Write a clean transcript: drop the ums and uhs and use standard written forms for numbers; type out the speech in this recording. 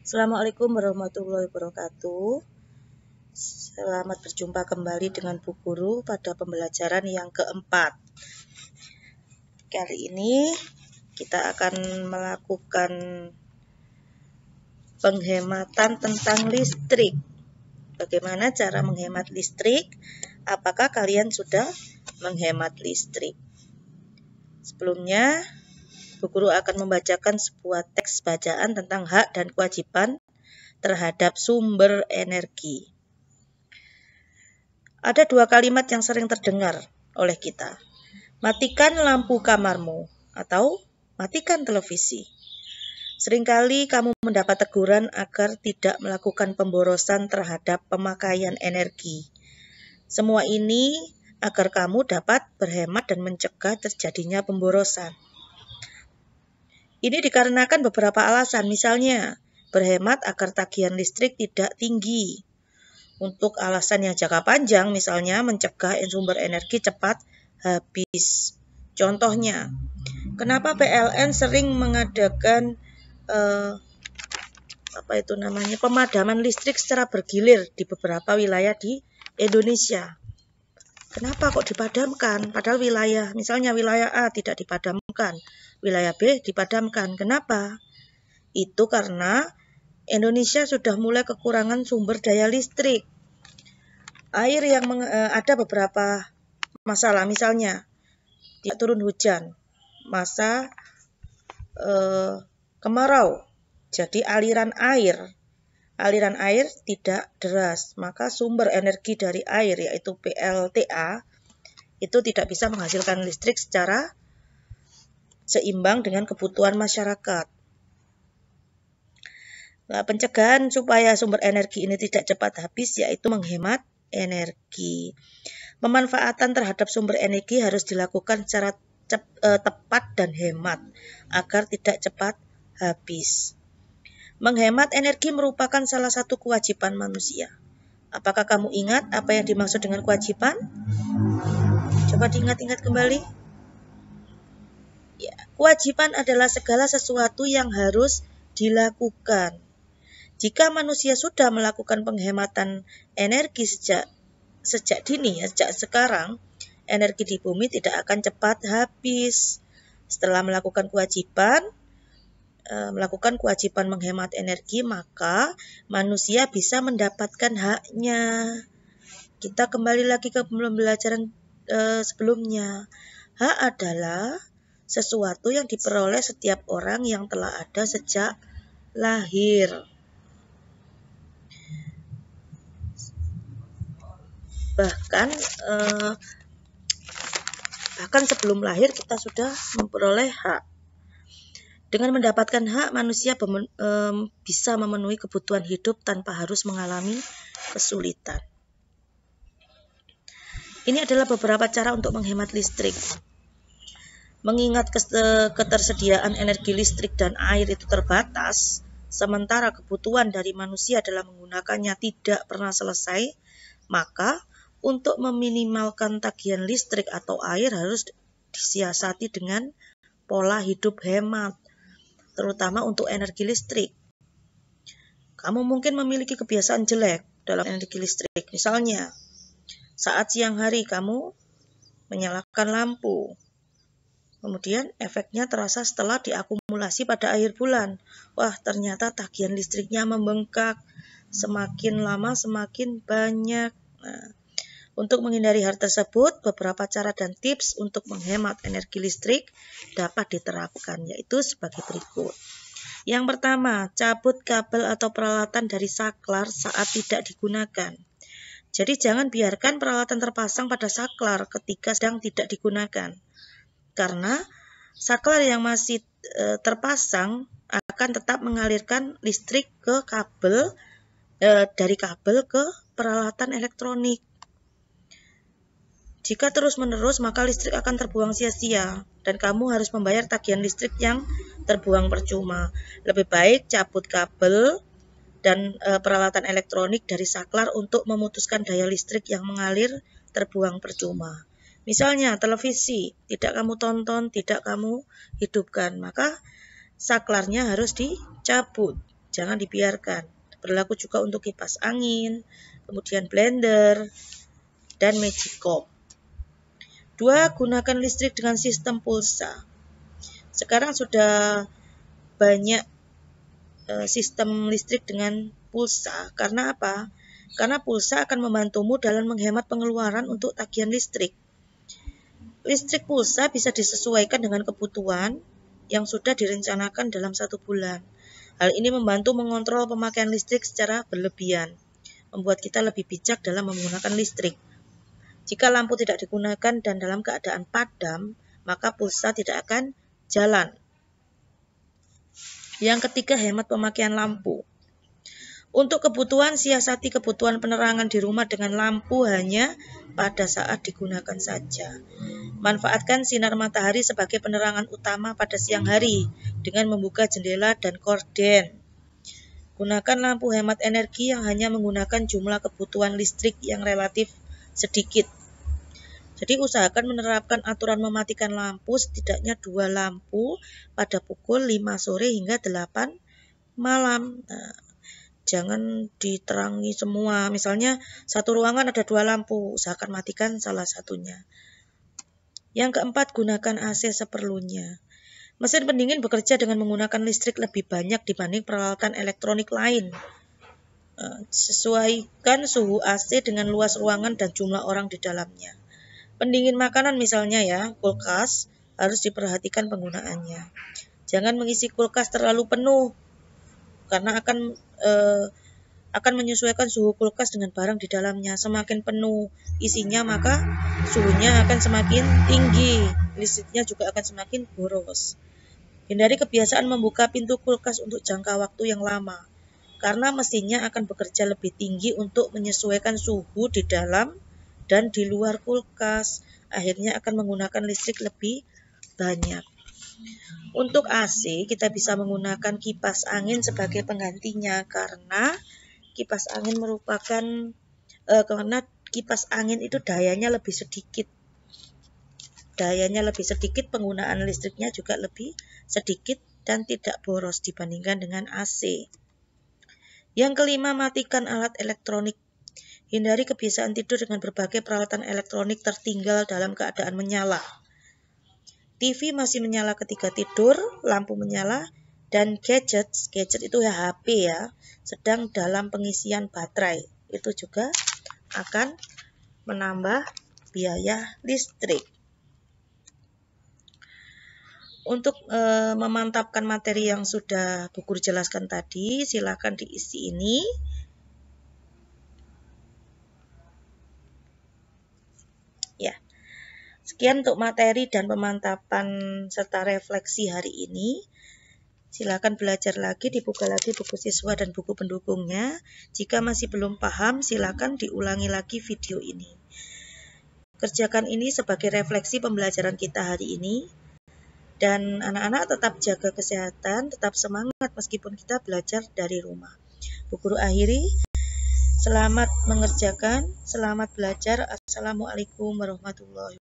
Assalamualaikum warahmatullahi wabarakatuh. Selamat berjumpa kembali dengan Bu Guru pada pembelajaran yang keempat. Kali ini kita akan melakukan penghematan tentang listrik. Bagaimana cara menghemat listrik? Apakah kalian sudah menghemat listrik? Sebelumnya, Bu Guru akan membacakan sebuah teks bacaan tentang hak dan kewajiban terhadap sumber energi. Ada dua kalimat yang sering terdengar oleh kita. Matikan lampu kamarmu atau matikan televisi. Seringkali kamu mendapat teguran agar tidak melakukan pemborosan terhadap pemakaian energi. Semua ini agar kamu dapat berhemat dan mencegah terjadinya pemborosan. Ini dikarenakan beberapa alasan, misalnya berhemat agar tagihan listrik tidak tinggi. Untuk alasan yang jangka panjang, misalnya mencegah sumber energi cepat habis. Contohnya, kenapa PLN sering mengadakan pemadaman listrik secara bergilir di beberapa wilayah di Indonesia? Kenapa kok dipadamkan? Padahal misalnya wilayah A tidak dipadamkan, wilayah B dipadamkan. Kenapa? Itu karena Indonesia sudah mulai kekurangan sumber daya listrik. Air yang ada beberapa masalah, misalnya tidak turun hujan, masa kemarau, jadi aliran air tidak deras, maka sumber energi dari air yaitu PLTA itu tidak bisa menghasilkan listrik secara seimbang dengan kebutuhan masyarakat. Nah, pencegahan supaya sumber energi ini tidak cepat habis yaitu menghemat energi. Pemanfaatan terhadap sumber energi harus dilakukan secara tepat dan hemat agar tidak cepat habis. Menghemat energi merupakan salah satu kewajiban manusia. Apakah kamu ingat apa yang dimaksud dengan kewajiban? Coba diingat-ingat kembali. Ya, kewajiban adalah segala sesuatu yang harus dilakukan. Jika manusia sudah melakukan penghematan energi sejak dini, sejak sekarang, energi di bumi tidak akan cepat habis. Setelah melakukan kewajiban menghemat energi, maka manusia bisa mendapatkan haknya. Kita kembali lagi ke pembelajaran sebelumnya. Hak adalah sesuatu yang diperoleh setiap orang yang telah ada sejak lahir. Bahkan sebelum lahir kita sudah memperoleh hak. Dengan mendapatkan hak, manusia bisa memenuhi kebutuhan hidup tanpa harus mengalami kesulitan. Ini adalah beberapa cara untuk menghemat listrik. Mengingat ketersediaan energi listrik dan air itu terbatas, sementara kebutuhan dari manusia dalam menggunakannya tidak pernah selesai, maka untuk meminimalkan tagihan listrik atau air harus disiasati dengan pola hidup hemat, terutama untuk energi listrik. Kamu mungkin memiliki kebiasaan jelek dalam energi listrik. Misalnya, saat siang hari kamu menyalakan lampu. Kemudian efeknya terasa setelah diakumulasi pada akhir bulan. Wah, ternyata tagihan listriknya membengkak. Semakin lama semakin banyak. Nah, untuk menghindari hal tersebut, beberapa cara dan tips untuk menghemat energi listrik dapat diterapkan, yaitu sebagai berikut. Yang pertama, cabut kabel atau peralatan dari saklar saat tidak digunakan. Jadi jangan biarkan peralatan terpasang pada saklar ketika sedang tidak digunakan. Karena saklar yang masih terpasang akan tetap mengalirkan listrik ke kabel, dari kabel ke peralatan elektronik. Jika terus-menerus, maka listrik akan terbuang sia-sia dan kamu harus membayar tagihan listrik yang terbuang percuma. Lebih baik cabut kabel dan peralatan elektronik dari saklar untuk memutuskan daya listrik yang mengalir terbuang percuma. Misalnya televisi, tidak kamu tonton, tidak kamu hidupkan, maka saklarnya harus dicabut. jangan dibiarkan. Berlaku juga untuk kipas angin, kemudian blender, dan magicom. 2. Gunakan listrik dengan sistem pulsa. Sekarang sudah banyak sistem listrik dengan pulsa. Karena apa? Karena pulsa akan membantumu dalam menghemat pengeluaran untuk tagihan listrik. Listrik pulsa bisa disesuaikan dengan kebutuhan yang sudah direncanakan dalam 1 bulan. Hal ini membantu mengontrol pemakaian listrik secara berlebihan, membuat kita lebih bijak dalam menggunakan listrik. Jika lampu tidak digunakan dan dalam keadaan padam, maka pulsa tidak akan jalan. Yang ketiga, hemat pemakaian lampu. Untuk kebutuhan, siasati kebutuhan penerangan di rumah dengan lampu hanya pada saat digunakan saja. Manfaatkan sinar matahari sebagai penerangan utama pada siang hari dengan membuka jendela dan gorden. Gunakan lampu hemat energi yang hanya menggunakan jumlah kebutuhan listrik yang relatif sedikit. Jadi usahakan menerapkan aturan mematikan lampu setidaknya 2 lampu pada pukul 5 sore hingga 8 malam. Jangan diterangi semua. Misalnya satu ruangan ada 2 lampu, usahakan matikan salah satunya. Yang keempat, gunakan AC seperlunya. Mesin pendingin bekerja dengan menggunakan listrik lebih banyak dibanding peralatan elektronik lain. Sesuaikan suhu AC dengan luas ruangan dan jumlah orang di dalamnya. Pendingin makanan misalnya ya, kulkas, harus diperhatikan penggunaannya. Jangan mengisi kulkas terlalu penuh, karena akan menyesuaikan suhu kulkas dengan barang di dalamnya. Semakin penuh isinya, maka suhunya akan semakin tinggi, listriknya juga akan semakin boros. Hindari kebiasaan membuka pintu kulkas untuk jangka waktu yang lama, karena mesinnya akan bekerja lebih tinggi untuk menyesuaikan suhu di dalam dan di luar kulkas. Akhirnya akan menggunakan listrik lebih banyak. Untuk AC, kita bisa menggunakan kipas angin sebagai penggantinya, karena kipas angin itu dayanya lebih sedikit. Penggunaan listriknya juga lebih sedikit dan tidak boros dibandingkan dengan AC. Yang kelima, matikan alat elektronik. Hindari kebiasaan tidur dengan berbagai peralatan elektronik tertinggal dalam keadaan menyala. TV masih menyala ketika tidur, lampu menyala, dan gadget itu ya HP ya, sedang dalam pengisian baterai. Itu juga akan menambah biaya listrik. Untuk memantapkan materi yang sudah Bu Guru jelaskan tadi, silakan diisi ini. Ya. Sekian untuk materi dan pemantapan serta refleksi hari ini. Silakan belajar lagi, dibuka lagi buku siswa dan buku pendukungnya. Jika masih belum paham, silakan diulangi lagi video ini. Kerjakan ini sebagai refleksi pembelajaran kita hari ini. Dan anak-anak tetap jaga kesehatan, tetap semangat meskipun kita belajar dari rumah. Bu Guru akhiri, selamat mengerjakan, selamat belajar. Assalamualaikum warahmatullahi wabarakatuh.